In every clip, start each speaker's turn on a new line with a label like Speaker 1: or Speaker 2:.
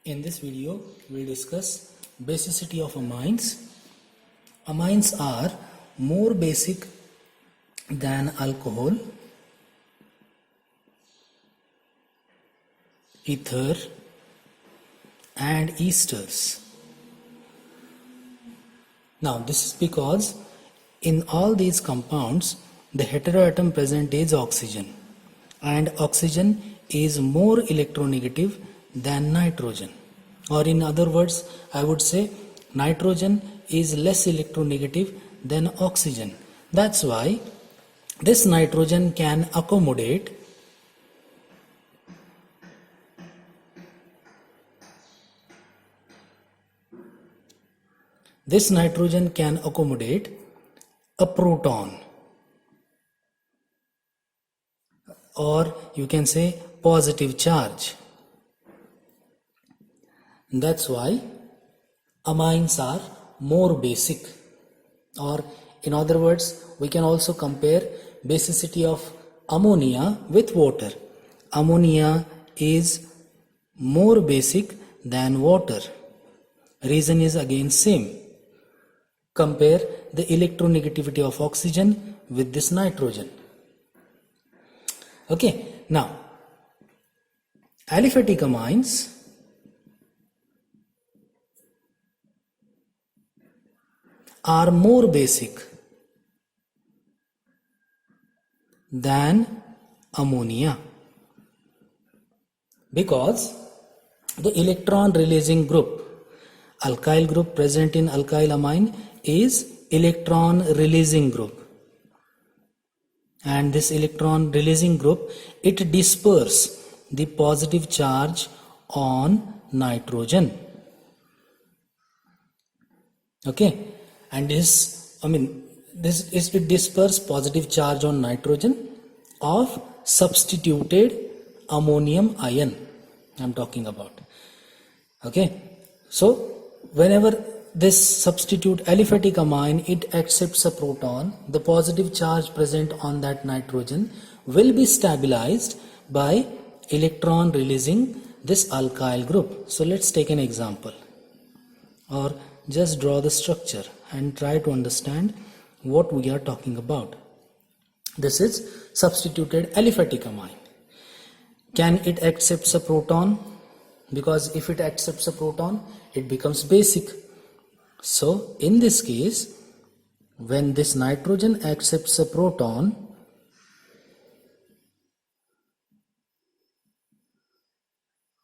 Speaker 1: In this video, we'll discuss basicity of amines. Amines are more basic than alcohol, ether, and esters. Now, this is because in all these compounds, the heteroatom present is oxygen, and oxygen is more electronegative than nitrogen. Or in other words, I would say nitrogen is less electronegative than oxygen. That's why this nitrogen can accommodate a proton, or you can say positive charge. That's why amines are more basic, or in other words, we can also compare basicity of ammonia with water. Ammonia is more basic than water. Reason is again same. Compare the electronegativity of oxygen with this nitrogen. Okay, now aliphatic amines are more basic than ammonia because the electron releasing group, alkyl group present in alkyl amine is electron releasing group, and this electron releasing group, it disperses the positive charge on nitrogen. Okay, and this is to disperse positive charge on nitrogen of substituted ammonium ion I'm talking about. Okay, so whenever this substitute aliphatic amine, it accepts a proton, the positive charge present on that nitrogen will be stabilized by electron releasing this alkyl group. So let's take an example, or just draw the structure and try to understand what we are talking about. This is substituted aliphatic amine. Can it accept a proton? Because if it accepts a proton, it becomes basic. So in this case, when this nitrogen accepts a proton,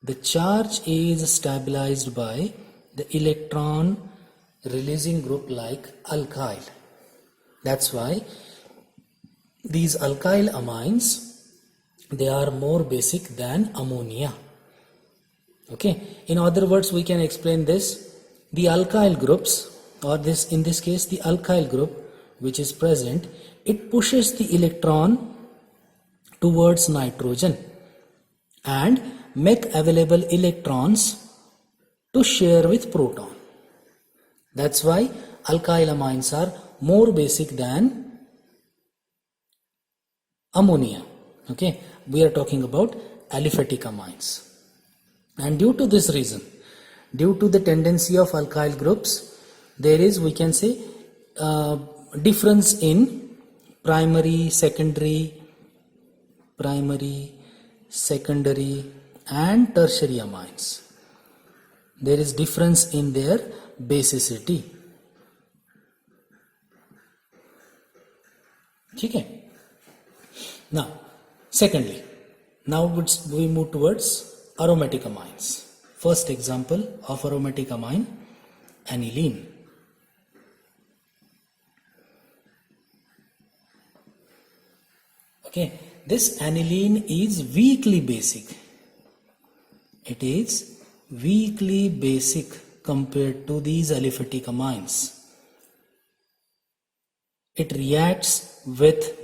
Speaker 1: the charge is stabilized by the electron releasing group like alkyl. That's why these alkyl amines, they are more basic than ammonia. Okay, in other words, we can explain this. The alkyl groups, or this in this case the alkyl group which is present, it pushes the electron towards nitrogen and make available electrons to share with proton. That's why alkyl amines are more basic than ammonia. Okay, we are talking about aliphatic amines. And due to this reason, due to the tendency of alkyl groups, there is, we can say, difference in primary, secondary, and tertiary amines. There is difference in their basicity. Okay. Now, secondly, now we move towards aromatic amines. First example of aromatic amine, aniline. Okay, this aniline is weakly basic. It is weakly basic compared to these aliphatic amines. It reacts with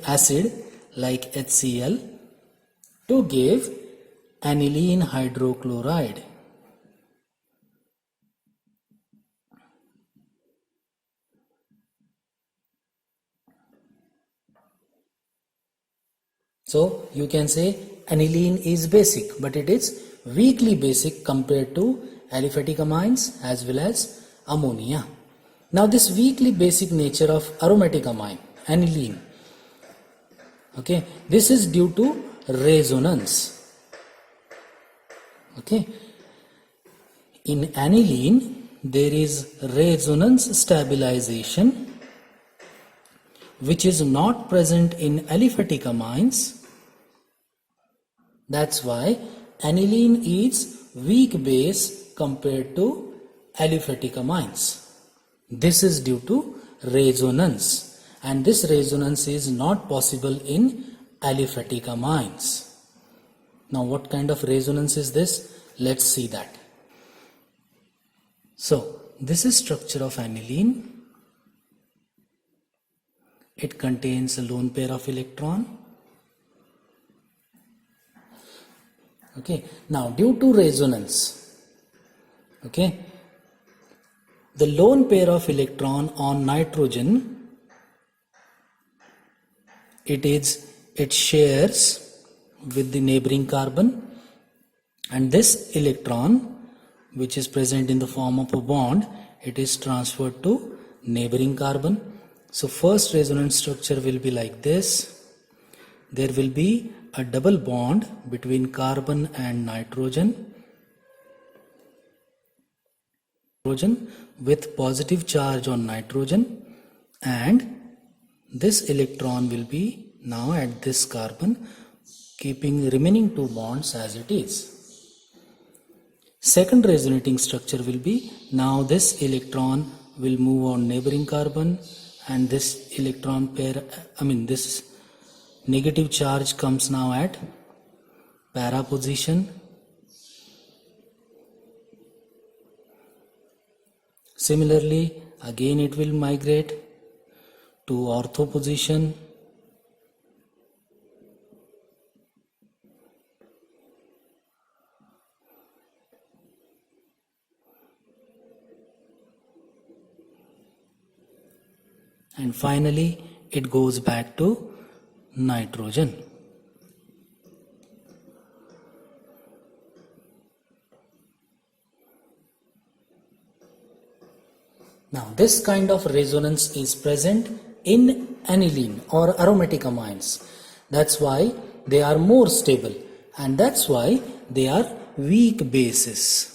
Speaker 1: acid like HCl to give aniline hydrochloride. So you can say aniline is basic, but it is weakly basic compared to aliphatic amines as well as ammonia. Now this weakly basic nature of aromatic amine, aniline, okay, this is due to resonance. Okay, in aniline there is resonance stabilization which is not present in aliphatic amines. That's why aniline is weak base compared to aliphatic amines. This is due to resonance, and this resonance is not possible in aliphatic amines. Now what kind of resonance is this? Let's see that. So this is structure of aniline. It contains a lone pair of electron. Okay, now due to resonance, okay, the lone pair of electron on nitrogen, it shares with the neighboring carbon, and this electron which is present in the form of a bond, it is transferred to neighboring carbon. So first resonance structure will be like this. There will be a double bond between carbon and nitrogen with positive charge on nitrogen, and this electron will be now at this carbon, keeping remaining two bonds as it is. Second resonating structure will be, now this electron will move on neighboring carbon, and this electron pair, this negative charge comes now at para position. Similarly, again it will migrate to ortho position. And finally, it goes back to nitrogen. Now, this kind of resonance is present in aniline or aromatic amines. That's why they are more stable, and that's why they are weak bases.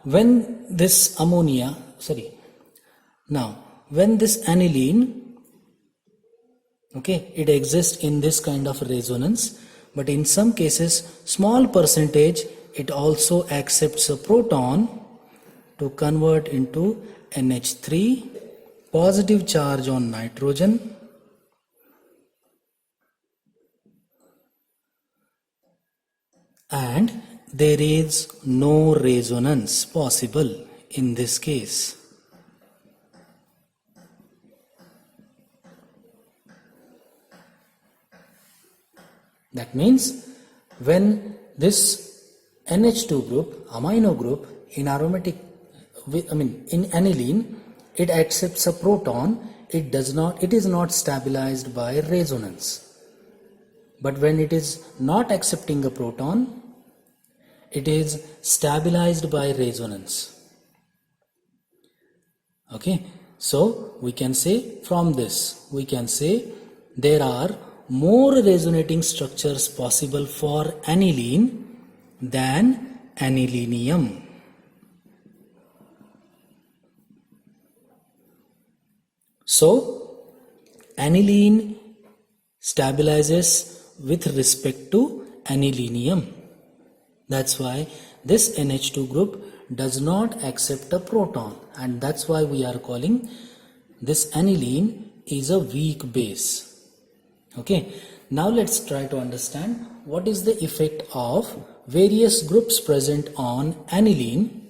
Speaker 1: When this when this aniline, okay, it exists in this kind of resonance, but in some cases, small percentage, it also accepts a proton to convert into NH3, positive charge on nitrogen, and there is no resonance possible in this case. That means when this NH2 group, amino group in in aniline, it accepts a proton, it is not stabilized by resonance. But when it is not accepting a proton, it is stabilized by resonance. Okay, so we can say from this, we can say there are more resonating structures possible for aniline than anilinium. So aniline stabilizes with respect to anilinium. That's why this NH2 group does not accept a proton, and that's why we are calling this aniline is a weak base. Okay, now let's try to understand what is the effect of various groups present on aniline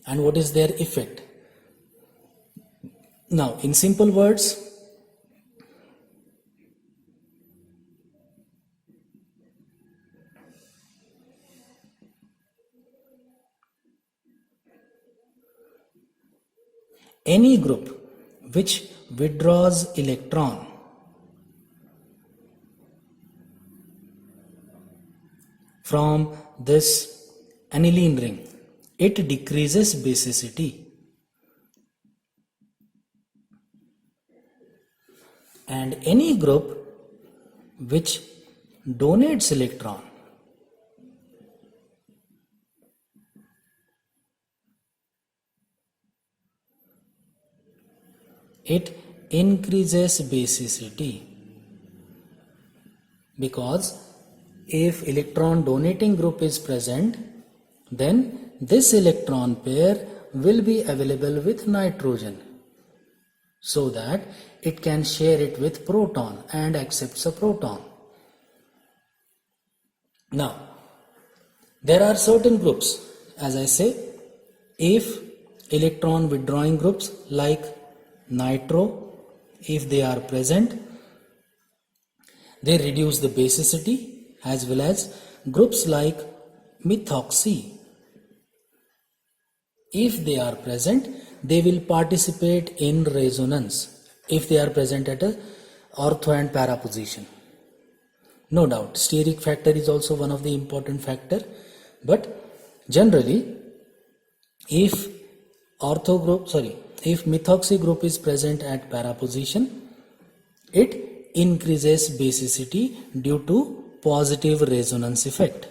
Speaker 1: and what is their effect. Now, in simple words, any group which withdraws electron from this aniline ring, it decreases basicity. And any group which donates electron, it increases basicity, because if electron donating group is present, then this electron pair will be available with nitrogen, so that it can share it with proton and accepts a proton. Now, there are certain groups, as I say, if electron withdrawing groups like nitro, if they are present, they reduce the basicity, as well as groups like methoxy. If they are present, they will participate in resonance if they are present at a ortho and para position. No doubt, steric factor is also one of the important factor, but generally, if methoxy group is present at para position, it increases basicity due to positive resonance effect.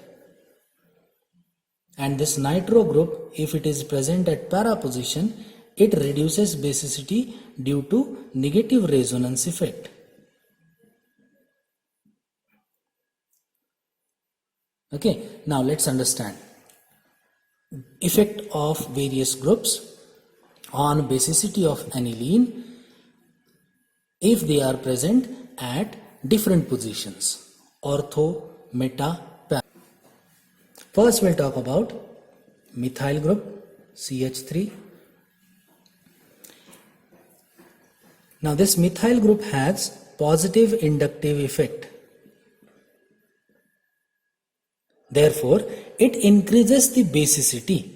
Speaker 1: And this nitro group, if it is present at para position, it reduces basicity due to negative resonance effect. Okay, now let's understand effect of various groups on basicity of aniline if they are present at different positions, ortho, meta, para. First we'll talk about methyl group, CH3. Now this methyl group has positive inductive effect. Therefore, it increases the basicity.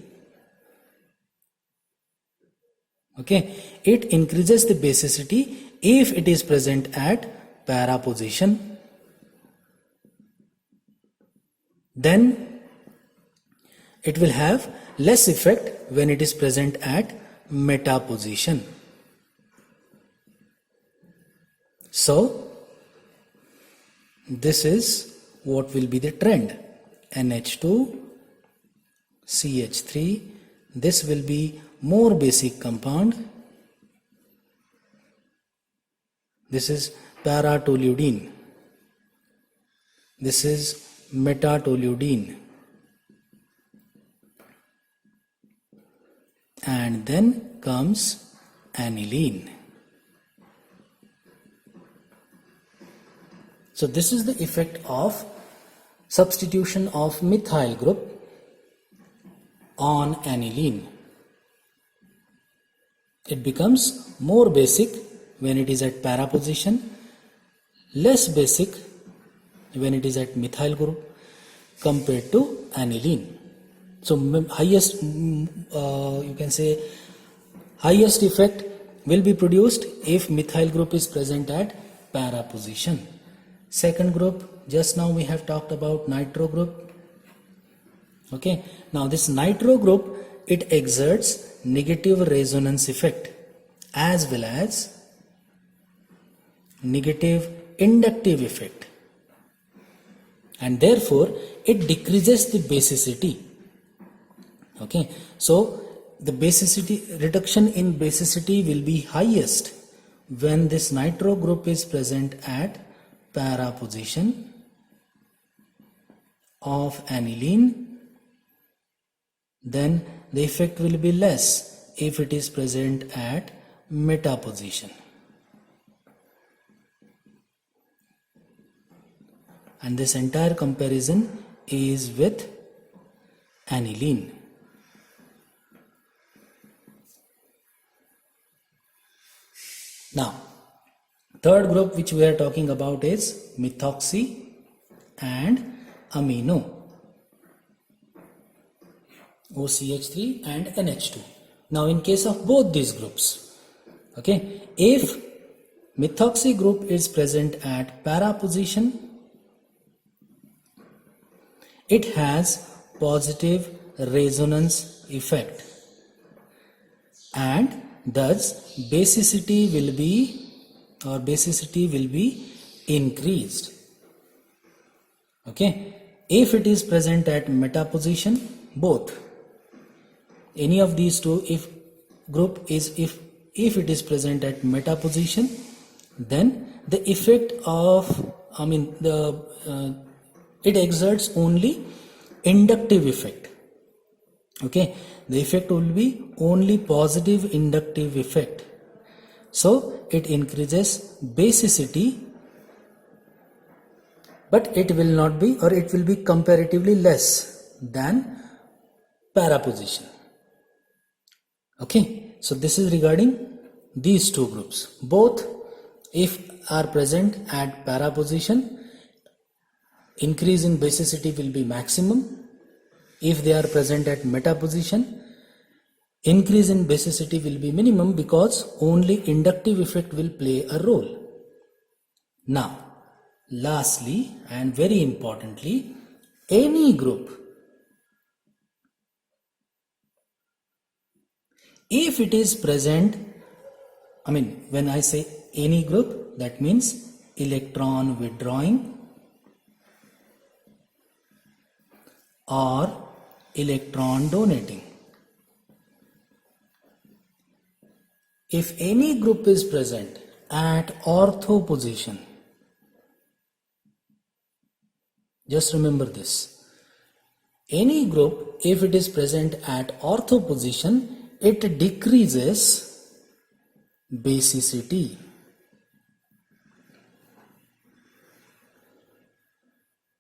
Speaker 1: Okay, it increases the basicity if it is present at para position. Then it will have less effect when it is present at meta position. So, this is what will be the trend. NH2, CH3, this will be more basic compound. This is para-toluidine. This is meta-toluidine. And then comes aniline. So this is the effect of substitution of methyl group on aniline. It becomes more basic when it is at para position, less basic when it is at methyl group compared to aniline. So highest, you can say, highest effect will be produced if methyl group is present at para position. Second group, just now we have talked about nitro group. Okay, now this nitro group, it exerts negative resonance effect as well as negative inductive effect, and therefore it decreases the basicity. Okay, so the basicity, reduction in basicity will be highest when this nitro group is present at para position of aniline. Then the effect will be less if it is present at meta position. And this entire comparison is with aniline. Now, third group which we are talking about is methoxy and amino, OCH3 and NH2. Now in case of both these groups, okay, if methoxy group is present at para position, it has positive resonance effect, and thus basicity will be increased. Okay, if it is present at meta position, both any of these two, if it is present at meta position, then the effect of it exerts only inductive effect. Okay, the effect will be only positive inductive effect, so it increases basicity, but it will not be, or it will be comparatively less than para position. Okay, so this is regarding these two groups. Both, if are present at para position, increase in basicity will be maximum. If they are present at meta position, increase in basicity will be minimum, because only inductive effect will play a role. Now, lastly and very importantly, any group, if it is present, when I say any group, that means electron withdrawing or electron donating. If any group is present at ortho position, just remember this, any group, if it is present at ortho position, it decreases basicity.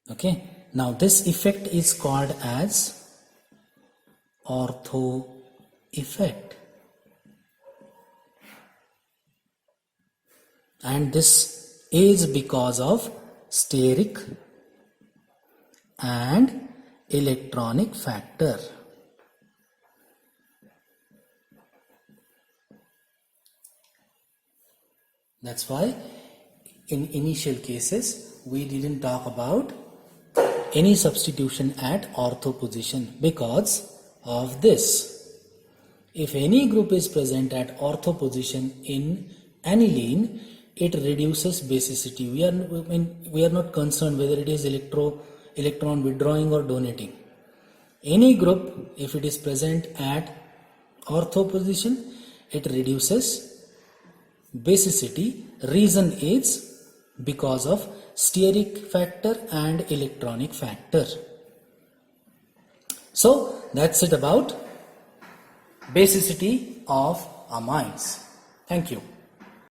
Speaker 1: Okay, now this effect is called as ortho effect, and this is because of steric and electronic factor. That's why in initial cases we didn't talk about any substitution at ortho position because of this. If any group is present at ortho position in aniline, it reduces basicity. We are not concerned whether it is electron withdrawing or donating. Any group, if it is present at ortho position, it reduces basicity. Reason is because of steric factor and electronic factor. So that's it about basicity of amines. Thank you.